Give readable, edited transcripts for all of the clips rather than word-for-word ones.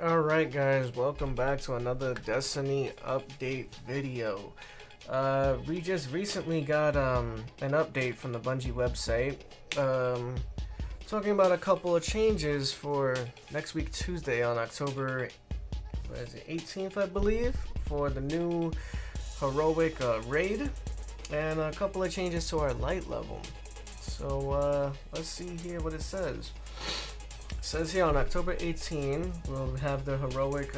Alright guys, welcome back to another Destiny update video. We just recently got an update from the Bungie website talking about a couple of changes for next week Tuesday on October 18th, I believe, for the new heroic raid, and a couple of changes to our light level. So let's see here what it says. It says here on October 18, we'll have the heroic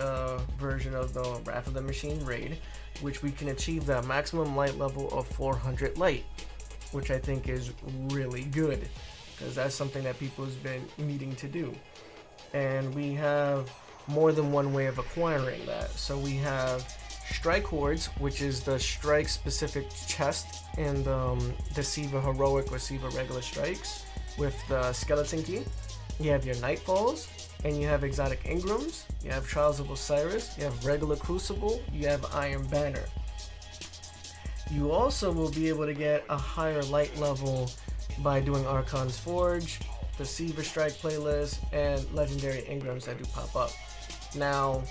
version of the Wrath of the Machine raid, which we can achieve that maximum light level of 400 light, which I think is really good, because that's something that people have been needing to do. And we have more than one way of acquiring that. So we have Strike Hordes, which is the strike specific chest in the Siva heroic or Siva regular strikes with the skeleton key. You have your Nightfalls, and you have exotic Ingrams, you have Trials of Osiris, you have regular Crucible, you have Iron Banner. You also will be able to get a higher light level by doing Archon's Forge, the Siva Strike playlist, and legendary Ingrams that do pop up. Now,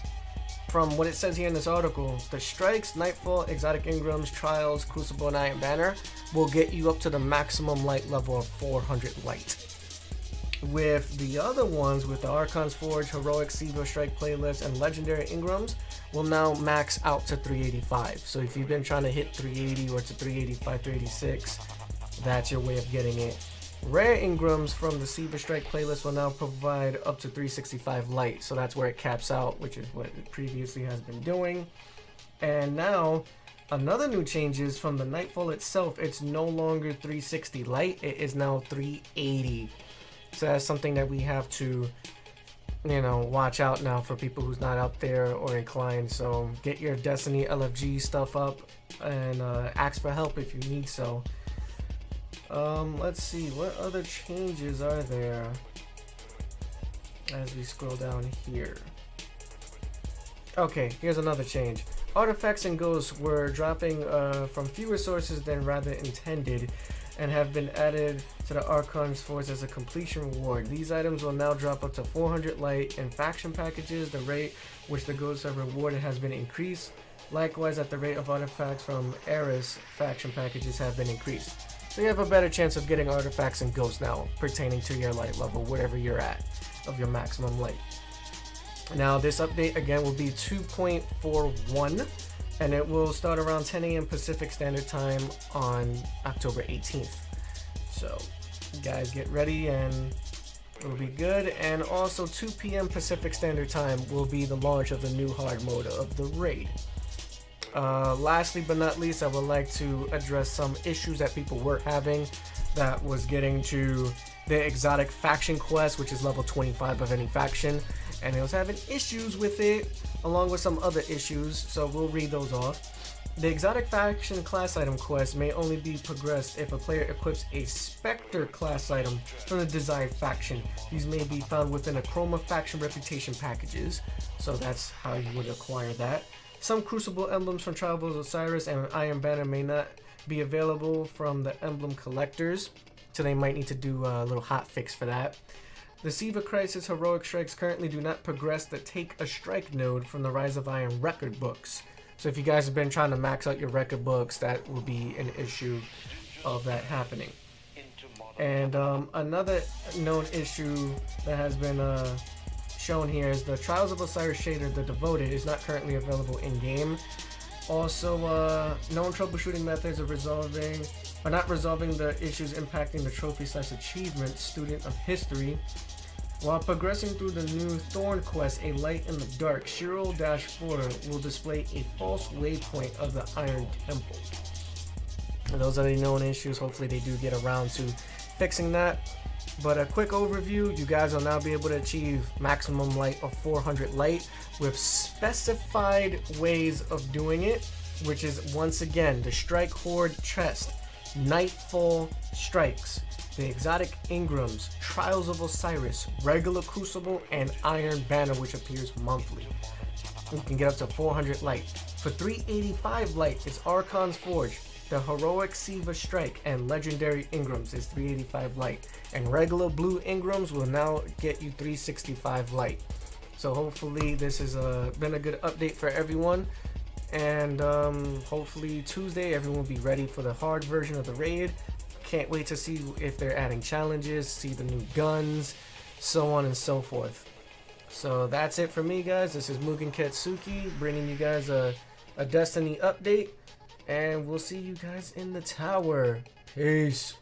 from what it says here in this article, the strikes, Nightfall, exotic Ingrams, Trials, Crucible, and Iron Banner will get you up to the maximum light level of 400 light. With the other ones, with the Archon's Forge, Heroic Siva Strike playlist, and Legendary Ingrams, will now max out to 385. So if you've been trying to hit 380 or to 385, 386, that's your way of getting it. Rare Ingrams from the Siva Strike playlist will now provide up to 365 light. So that's where it caps out, which is what it previously has been doing. And now, another new change is from the Nightfall itself, it's no longer 360 light, it is now 380. So that's something that we have to, watch out now for people who's not out there or inclined. So get your Destiny LFG stuff up and ask for help if you need so. Let's see, what other changes are there as we scroll down here. Okay, here's another change. Artifacts and ghosts were dropping from fewer sources than rather intended, and have been added to the Archon's Force as a completion reward. These items will now drop up to 400 light in faction packages. The rate which the ghosts are rewarded has been increased. Likewise, at the rate of artifacts from Eris faction packages have been increased. So you have a better chance of getting artifacts and ghosts now pertaining to your light level, wherever you're at, of your maximum light. Now this update again will be 2.41. and it will start around 10 a.m. Pacific Standard Time on October 18th. So, guys, get ready and it'll be good. And also 2 p.m. Pacific Standard Time will be the launch of the new hard mode of the raid. Lastly but not least, I would like to address some issues that people were having that was getting to the exotic faction quest, which is level 25 of any faction, and it was having issues with it along with some other issues, so we'll read those off. The exotic faction class item quest may only be progressed if a player equips a Spectre class item from the desired faction. These may be found within a Chroma faction reputation packages, so that's how you would acquire that. Some Crucible emblems from Trials of Osiris and Iron Banner may not be available from the emblem collectors, so they might need to do a little hot fix for that. The Siva Crisis Heroic Strikes currently do not progress the Take a Strike node from the Rise of Iron record books. So if you guys have been trying to max out your record books, that will be an issue of that happening. And another known issue that has been shown here is the Trials of Osiris shader, the Devoted, is not currently available in-game. Also, known troubleshooting methods of not resolving the issues impacting the trophy/achievement Student of History. While progressing through the new Thorn quest, A Light in the Dark, Shiro-4 will display a false waypoint of the Iron Temple. And those are the known issues. Hopefully they do get around to fixing that. But a quick overview, you guys will now be able to achieve maximum light of 400 light with specified ways of doing it, which is once again the Strike Horde chest, Nightfall strikes, the exotic Ingrams, Trials of Osiris, regular Crucible, and Iron Banner, which appears monthly. You can get up to 400 light. For 385 light, it's Archon's Forge, the Heroic Siva Strike, and Legendary Ingrams is 385 light. And regular blue Ingrams will now get you 365 light. So hopefully this has been a good update for everyone. And hopefully Tuesday everyone will be ready for the hard version of the raid. Can't wait to see if they're adding challenges, see the new guns, so on and so forth. So that's it for me, guys. This is Mugen Ketsuki bringing you guys a Destiny update. And we'll see you guys in the tower. Peace.